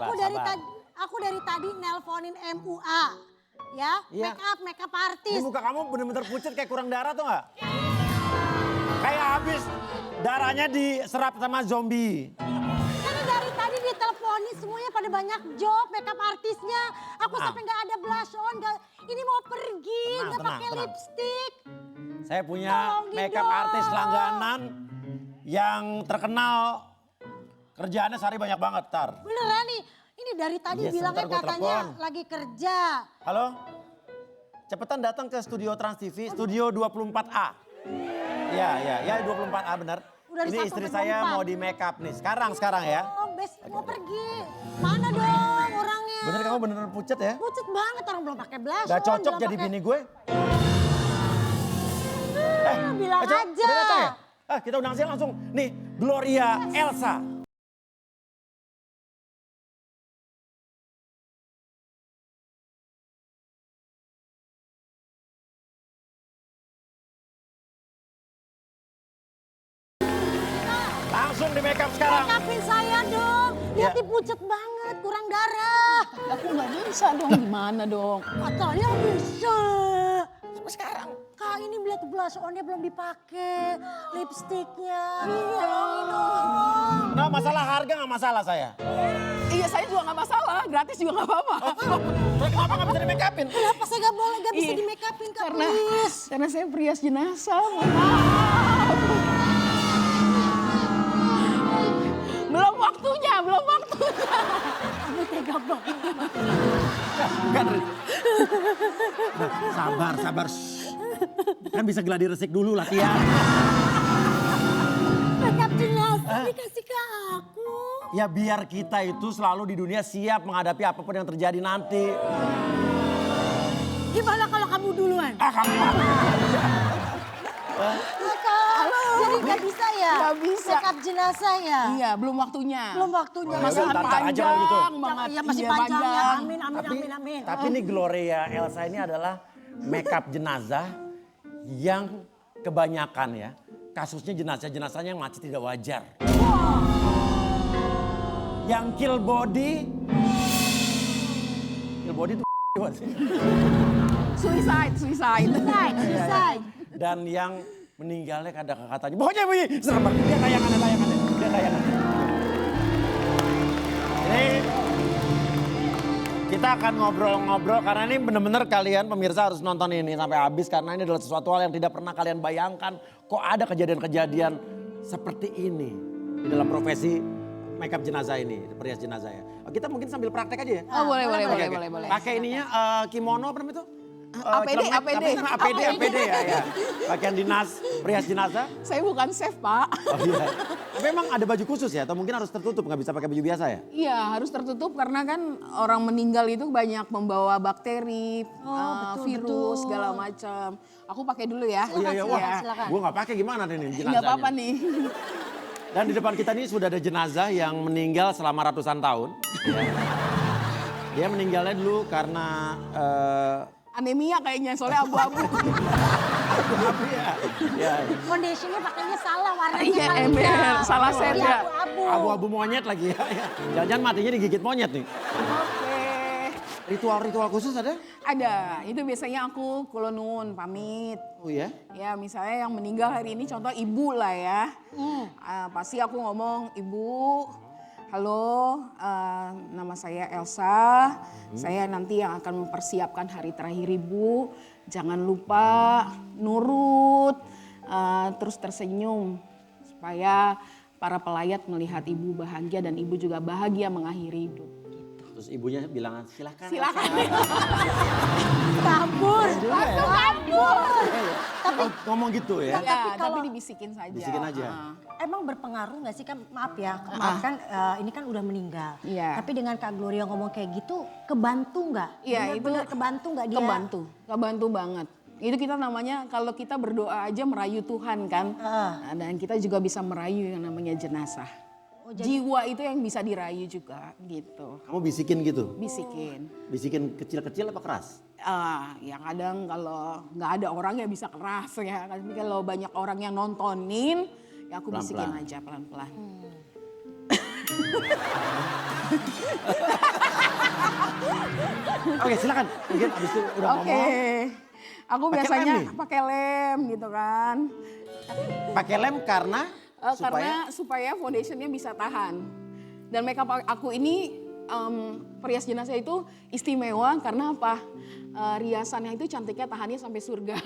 Aku dari tadi nelponin MUA. Ya, iya. make up artis. Ini muka kamu bener-bener pucet kayak kurang darah tuh gak? Kayak habis darahnya diserap sama zombie. Karena dari tadi diteleponin semuanya pada banyak job make up artisnya. Aku sampai gak ada blush on, ini mau pergi, gak pakai lipstick. Saya punya make up artis langganan yang terkenal kerjaannya sehari banyak banget, Tar. Beneran nih, ini dari tadi bilangnya katanya lagi kerja. Halo, cepetan datang ke studio Trans TV, studio 24A. Ya 24A benar. Ini istri saya mau di make up nih, sekarang ya. Oh, mau pergi. Mana dong orangnya? Bener kamu bener pucet ya? Pucet banget, orang belum pakai blush. Gak cocok jadi bini gue. Bilang aja. Udah datang ya? Kita undang sih langsung. Nih, Gloria Elsa. Langsung di make up sekarang. Make upin saya dong. Lihat pucet banget, kurang darah. Aku nggak bisa dong, gimana dong? Katanya bisa. Sampai sekarang. Kak ini lihat blush on-nya belum dipakai, lipstiknya. Tolongin dong. Nah masalah harga nggak masalah saya. Iya saya juga nggak masalah, gratis juga nggak apa-apa. Kenapa nggak bisa di make upin? Kenapa saya nggak bisa di make upin Kak, please? Karena saya perias jenazah, maaf. Belum waktunya. Kamu tega banget. Sabar. Kan bisa gladi resik dulu latihan. Make up jenazah dikasih ke aku. Ya biar kita itu selalu di dunia siap menghadapi apapun yang terjadi nanti. Gimana kalau kamu duluan? Kamu Jadi nggak bisa ya? Nggak bisa. Make up jenazah ya? Iya, belum waktunya. Belum waktunya. Masih Ntar aja panjang kalau gitu. banget. Iya masih Iya, panjang ya. panjang. Amin. Tapi nih Gloria Elsa ini adalah make up jenazah yang kebanyakan ya. Kasusnya jenazahnya yang mati tidak wajar. Yang kill body itu Suicide. dan yang meninggalnya katanya. Pokoknya begini, serem banget. Dia tayangannya. Ini kita akan ngobrol-ngobrol karena ini benar-benar kalian pemirsa harus nonton ini sampai habis karena ini adalah sesuatu hal yang tidak pernah kalian bayangkan. Kok ada kejadian-kejadian seperti ini di dalam profesi make up jenazah ini, perias jenazah ya. Kita mungkin sambil praktek aja ya. Oh boleh. Pakai ininya kimono apa namanya itu? APD ya. Pakaian dinas, perias jenazah. Saya bukan chef, Pak. Oh iya. Tapi emang ada baju khusus ya? Atau mungkin harus tertutup, nggak bisa pakai baju biasa ya? Iya, harus tertutup karena kan orang meninggal itu banyak membawa bakteri, virus, segala macam. Aku pakai dulu ya. Oh iya, Silakan. Gue nggak pakai gimana nih jenazahnya? Nggak apa-apa nih. Dan di depan kita nih sudah ada jenazah yang meninggal selama ratusan tahun. Dia meninggalnya dulu karena Anemia kayaknya, soalnya abu-abu. abu-abu ya. Foundationnya pakainya salah warnanya. Iya ember, salah set ya. Abu-abu monyet lagi ya. Jangan-jangan matinya digigit monyet nih. Oke. Ritual-ritual khusus ada? Ada, itu biasanya aku kulonun pamit. Oh ya? Ya misalnya yang meninggal hari ini contoh ibu lah ya. Pasti aku ngomong, ibu, halo nama saya Elsa. Saya nanti yang akan mempersiapkan hari terakhir ibu. Jangan lupa nurut, terus tersenyum. Supaya para pelayat melihat ibu bahagia dan ibu juga bahagia mengakhiri hidup. Terus ibunya bilang silakan. Kabur. Tapi ngomong gitu ya? Ya, tapi dibisikin saja. Bisikin aja. Emang berpengaruh nggak sih kan, maaf kan ini kan udah meninggal. Iya. Tapi dengan Kak Gloria ngomong kayak gitu, kebantu nggak? Iya, Bener-bener kebantu nggak dia? Kebantu banget. Itu kita namanya kalau kita berdoa aja merayu Tuhan kan. Nah, dan kita juga bisa merayu yang namanya jenazah. Jiwa itu yang bisa dirayu juga gitu. Kamu bisikin gitu? Bisikin. Bisikin kecil-kecil apa keras? Ya kadang kalau nggak ada orang ya bisa keras ya. Tapi kalau banyak orang yang nontonin, ya aku bisikin aja pelan-pelan. Oke silakan, mungkin abis itu udah Oke. ngomong. Aku Pakai biasanya lem nih? pakai lem gitu kan. Pakai lem karena Karena supaya foundationnya bisa tahan. Dan makeup aku ini perias jenazah itu istimewa karena apa? Riasannya itu cantiknya tahannya sampai surga.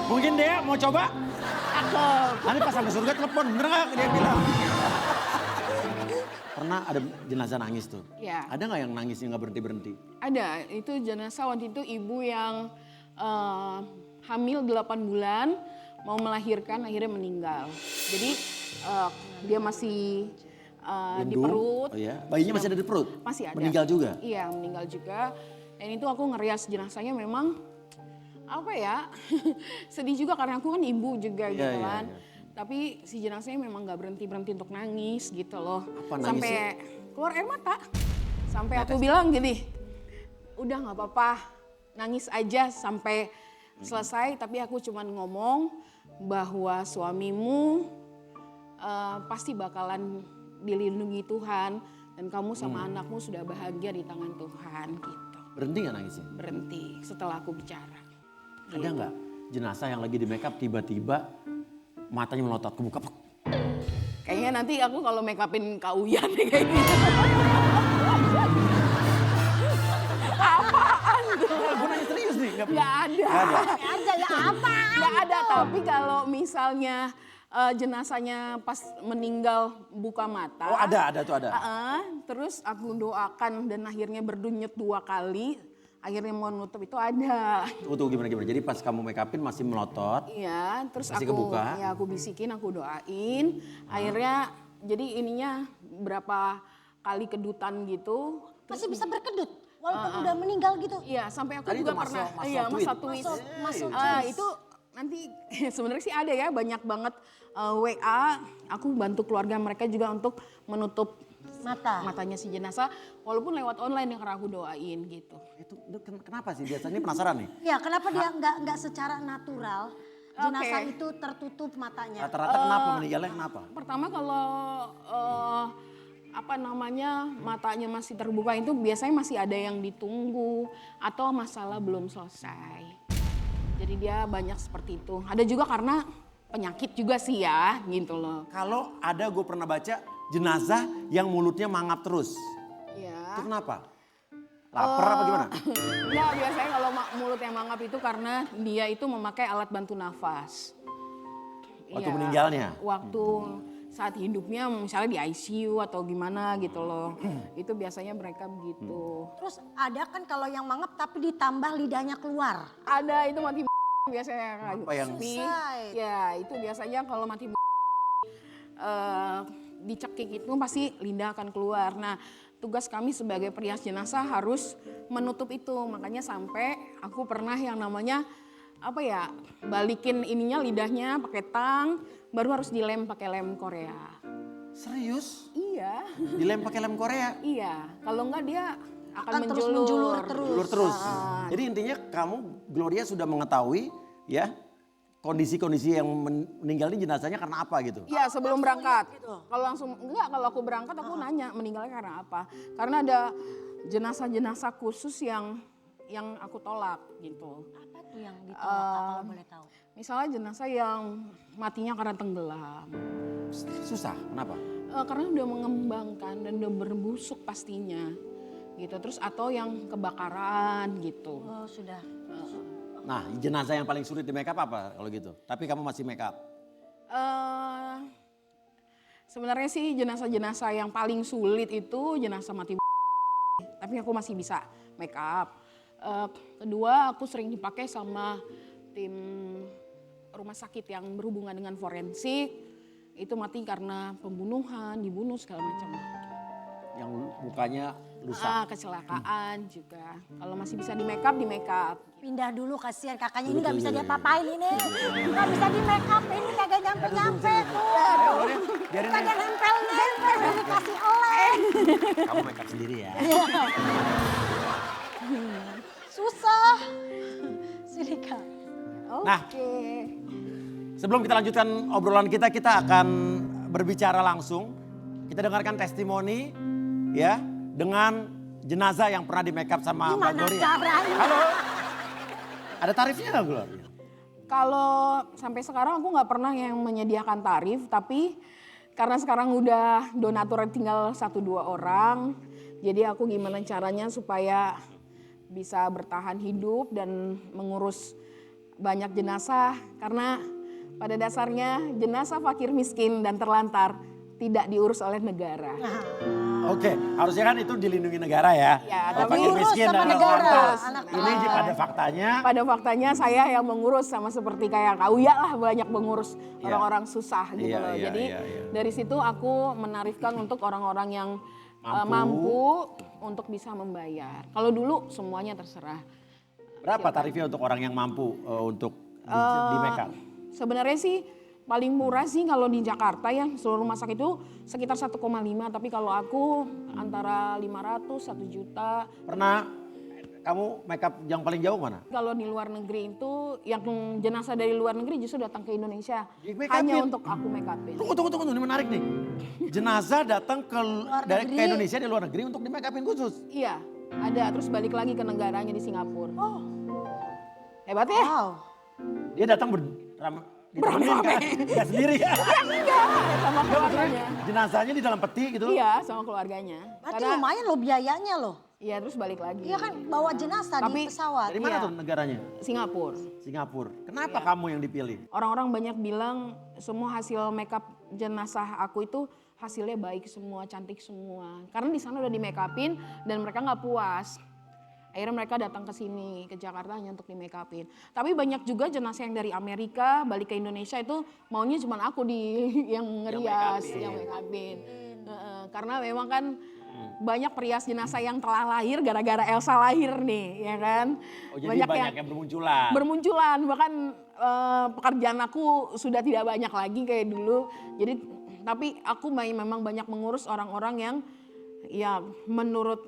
mungkin dia mau coba. Cakep. Nanti pas sampai surga telepon, bener gak dia bilang. Pernah ada jenazah nangis tuh? Ya. Ada gak yang nangisnya gak berhenti-berhenti? Ada, itu jenazah waktu itu ibu yang hamil 8 bulan, mau melahirkan akhirnya meninggal. Jadi dia masih di Gendung? perut. Oh iya. Bayinya masih ada di perut? Masih ada. Meninggal juga? Iya, meninggal juga. Dan itu aku ngerias jenazahnya memang apa ya, sedih juga karena aku kan ibu juga gitu Iya, iya, kan. iya. Tapi si jenazahnya memang gak berhenti-berhenti untuk nangis gitu loh. Apa nangisnya? Sampai keluar air mata. Sampai aku bilang gini, udah gak apa-apa, nangis aja sampai selesai. Tapi aku cuman ngomong bahwa suamimu pasti bakalan dilindungi Tuhan. Dan kamu sama anakmu sudah bahagia di tangan Tuhan gitu. Berhenti gak nangisnya? Berhenti setelah aku bicara. Ada nggak jenazah yang lagi di makeup tiba-tiba matanya melotot ke muka? Kayaknya nanti aku kalau make upin Kak Uyan nih kayak gitu. Apaan tuh? Gue nanya serius nih. Gak ada. Aja ya apa? Gak ada, tapi kalau misalnya jenazahnya pas meninggal buka mata. Oh ada tuh ada. Terus aku doakan dan akhirnya berdunyut 2 kali. Akhirnya mau nutup itu ada. Tuh gimana. Jadi pas kamu make upin masih melotot. Iya, terus Masih aku kebuka? ya aku bisikin, aku doain. Akhirnya jadi ininya berapa kali kedutan gitu. Masih bisa berkedut walaupun udah meninggal gitu. Iya, sampai aku Tadi juga itu pernah muscle iya, twist. masa twist. Muscle Itu nanti sebenarnya sih ada ya banyak banget WA. Aku bantu keluarga mereka juga untuk menutup matanya si jenazah walaupun lewat online yang karena aku doain gitu. Itu kenapa sih biasanya penasaran nih? Ya kenapa dia nggak secara natural jenazah itu tertutup matanya? Rata-rata kenapa meninggalnya kenapa? Pertama kalau matanya masih terbuka itu biasanya masih ada yang ditunggu atau masalah belum selesai. Jadi dia banyak seperti itu. Ada juga karena penyakit juga sih ya gitu loh. Kalau ada gue pernah baca jenazah yang mulutnya mangap terus. Iya. Itu kenapa? Lapar apa gimana? Enggak, biasanya kalau mulut yang mangap itu karena dia itu memakai alat bantu nafas. Waktu Iya, meninggalnya? Waktu saat hidupnya misalnya di ICU atau gimana gitu loh. Itu biasanya mereka begitu. Terus ada kan kalau yang mangap tapi ditambah lidahnya keluar. Ada itu mati biasanya. Apa yang- Suicide. Ya itu biasanya kalau mati dicekik itu pasti lidah akan keluar. Nah tugas kami sebagai perias jenazah harus menutup itu. Makanya sampai aku pernah yang namanya balikin ininya lidahnya pakai tang, baru harus dilem pakai lem Korea. Serius? Iya, Dilem pakai lem Korea? iya. Kalau enggak dia akan terus menjulur terus. Ulur terus. Jadi intinya kamu Gloria sudah mengetahui ya kondisi-kondisi yang meninggal ini jenazahnya karena apa gitu? Iya sebelum berangkat. Kalau langsung enggak, kalau aku berangkat aku nanya meninggalnya karena apa? Karena ada jenazah-jenazah khusus yang aku tolak gitu. Apa tuh yang ditolak kalau boleh tahu? Misalnya jenazah yang matinya karena tenggelam. Susah, kenapa? Karena udah mengembangkan dan udah berbusuk pastinya. Gitu. Terus atau yang kebakaran gitu. Oh sudah. Nah jenazah yang paling sulit di make up apa kalau gitu? Tapi kamu masih make up? Sebenarnya sih jenazah-jenazah yang paling sulit itu jenazah mati. Tapi aku masih bisa make up. Kedua aku sering dipakai sama tim rumah sakit yang berhubungan dengan forensik. Itu mati karena pembunuhan, dibunuh segala macam. Yang mukanya rusak. Kecelakaan juga. Kalau masih bisa di make up, di make up. Pindah dulu kasihan kakaknya ini nggak bisa diapa-apain ini. Nggak bisa di make up ini kagak nyampe-nyampe tuh. Biarin Kagak nempel-nempel dikasih oleh. kamu make up sendiri ya. Susah. Sini Kak. Nah. Oke. Sebelum kita lanjutkan obrolan kita akan berbicara langsung kita dengarkan testimoni ya dengan jenazah yang pernah di make up sama Mbak Gimana Gloria. caranya? Halo. Ada tarifnya nggak Gloria? Kalau sampai sekarang aku nggak pernah yang menyediakan tarif, tapi karena sekarang udah donatur tinggal 1-2 orang, jadi aku gimana caranya supaya bisa bertahan hidup dan mengurus banyak jenazah, karena pada dasarnya jenazah fakir miskin dan terlantar tidak diurus oleh negara. Oke, harusnya kan itu dilindungi negara ya. Ya, Kalau tapi fakir urus miskin sama dan negara, terlantar. anak Ini negara. pada faktanya Pada faktanya saya yang mengurus sama seperti kayak Kak Uya lah banyak mengurus Iya. orang-orang susah gitu Iya, loh. iya, Jadi iya, iya. dari situ aku menarifkan untuk orang-orang yang Mampu. mampu untuk bisa membayar. Kalau dulu semuanya terserah. berapa tarifnya untuk orang yang mampu untuk di make up? Sebenarnya sih paling murah sih kalau di Jakarta ya seluruh rumah sakit itu sekitar 1,5, tapi kalau aku antara 500 1 juta. Pernah kamu make up yang paling jauh mana? Kalau di luar negeri itu yang jenazah dari luar negeri justru datang ke Indonesia Di make upin? hanya untuk aku make upin. Tunggu, ini menarik nih. Jenazah datang ke negeri. Indonesia di luar negeri untuk di make upin khusus. Iya, ada terus balik lagi ke negaranya di Singapura. Oh, Hebat ya? wow. Dia datang ditemenin kan? Gak sendiri ya? Enggak, sama keluarganya. Jenazahnya di dalam peti gitu. Iya, sama keluarganya. Berarti lumayan loh biayanya loh. Iya, terus balik lagi. Iya kan bawa jenazah Tapi- di pesawat. Dari mana Iya. tuh negaranya? Singapura. Singapura. Kenapa Iya. kamu yang dipilih? Orang-orang banyak bilang semua hasil makeup jenazah aku itu hasilnya baik semua, cantik semua. Karena di sana udah di make upin dan mereka nggak puas. Akhirnya mereka datang ke sini, ke Jakarta hanya untuk di make upin. Tapi banyak juga jenazah yang dari Amerika balik ke Indonesia itu maunya cuma aku yang ngerias, yang make upin. Karena memang kan banyak perias jenazah yang telah lahir gara-gara Elsa lahir nih, ya kan? Oh jadi banyak yang bermunculan. Bermunculan, bahkan pekerjaan aku sudah tidak banyak lagi kayak dulu. Jadi tapi aku memang banyak mengurus orang-orang yang ya menurut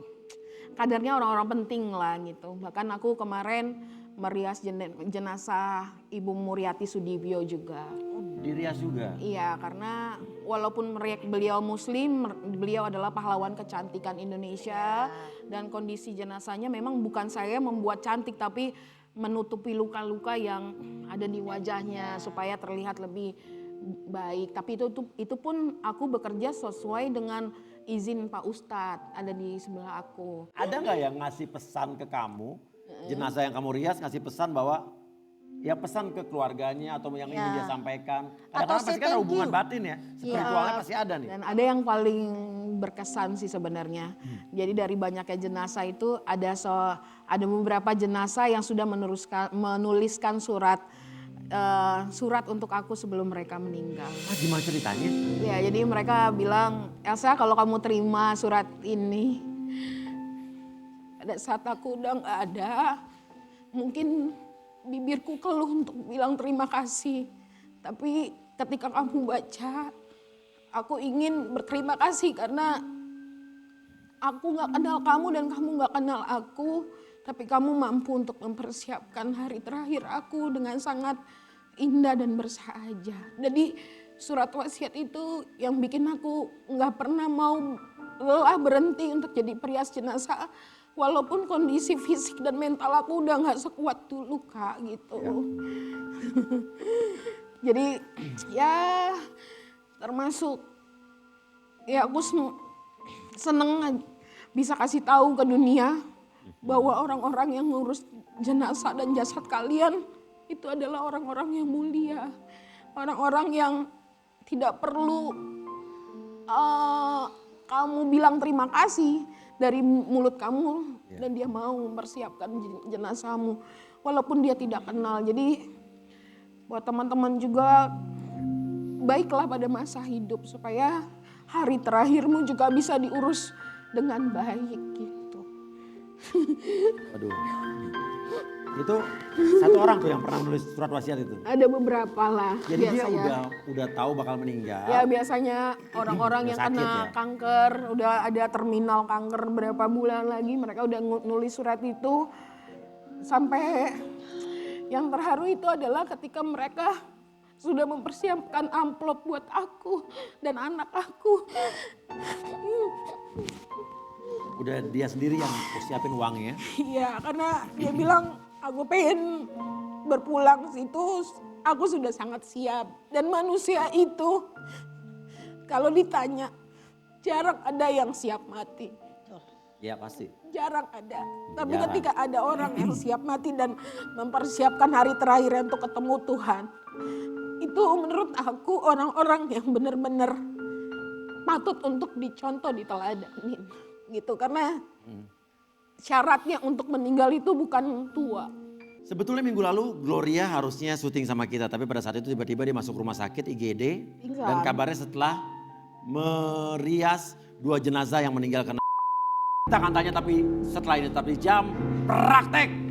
kadarnya orang-orang penting lah gitu. Bahkan aku kemarin merias jenazah Ibu Muriati Sudibyo juga. Dirias juga. Iya, karena walaupun beliau muslim, beliau adalah pahlawan kecantikan Indonesia. Dan kondisi jenazahnya memang bukan saya membuat cantik, tapi menutupi luka-luka yang ada di wajahnya supaya terlihat lebih baik. Tapi itu pun aku bekerja sesuai dengan izin Pak Ustadz, ada di sebelah aku. Ada nggak yang ngasih pesan ke kamu, jenazah yang kamu rias ngasih pesan bahwa ya pesan ke keluarganya atau yang ingin dia sampaikan. Atau Kadang-kadang say pasti kan thank hubungan you. batin ya, spiritualnya pasti ada nih. Dan ada yang paling berkesan sih sebenarnya. Jadi dari banyaknya jenazah itu ada beberapa jenazah yang sudah menuliskan surat untuk aku sebelum mereka meninggal. Ah, gimana ceritanya? Ya, jadi mereka bilang, Elsa kalau kamu terima surat ini, pada saat aku udah nggak ada, mungkin bibirku keluh untuk bilang terima kasih. Tapi ketika kamu baca, aku ingin berterima kasih karena aku nggak kenal kamu dan kamu nggak kenal aku. Tapi kamu mampu untuk mempersiapkan hari terakhir aku dengan sangat indah dan bersahaja. Jadi surat wasiat itu yang bikin aku nggak pernah mau lelah berhenti untuk jadi perias jenazah. Walaupun kondisi fisik dan mental aku udah nggak sekuat dulu Kak gitu. Ya. Jadi ya termasuk ya aku seneng bisa kasih tahu ke dunia bahwa orang-orang yang ngurus jenazah dan jasad kalian itu adalah orang-orang yang mulia. Orang-orang yang tidak perlu kamu bilang terima kasih dari mulut kamu dan dia mau mempersiapkan jenazahmu walaupun dia tidak kenal. Jadi buat teman-teman juga baiklah pada masa hidup supaya hari terakhirmu juga bisa diurus dengan baik gitu. Aduh. Itu satu orang tuh yang pernah menulis surat wasiat itu. Ada beberapa lah. Jadi biasanya. dia udah tahu bakal meninggal. Ya biasanya orang-orang Udah yang sakit kena ya? kanker, udah ada terminal kanker berapa bulan lagi, mereka udah nulis surat itu. Sampai yang terharu itu adalah ketika mereka sudah mempersiapkan amplop buat aku dan anak aku. Udah dia sendiri yang siapin uangnya. Iya, karena dia bilang aku pengen berpulang ke situ, aku sudah sangat siap. Dan manusia itu kalau ditanya jarang ada yang siap mati. Ya pasti. Jarang ada. Tapi Jarang. ketika ada orang yang siap mati dan mempersiapkan hari terakhir untuk ketemu Tuhan. Itu menurut aku orang-orang yang benar-benar patut untuk dicontoh, diteladanin. Gitu, karena syaratnya untuk meninggal itu bukan tua. Sebetulnya minggu lalu Gloria harusnya syuting sama kita. Tapi pada saat itu tiba-tiba dia masuk rumah sakit IGD. Pingsan. Dan kabarnya setelah merias 2 jenazah yang meninggal karena kita akan tanya, tapi setelah ini tetap di Jam Praktek.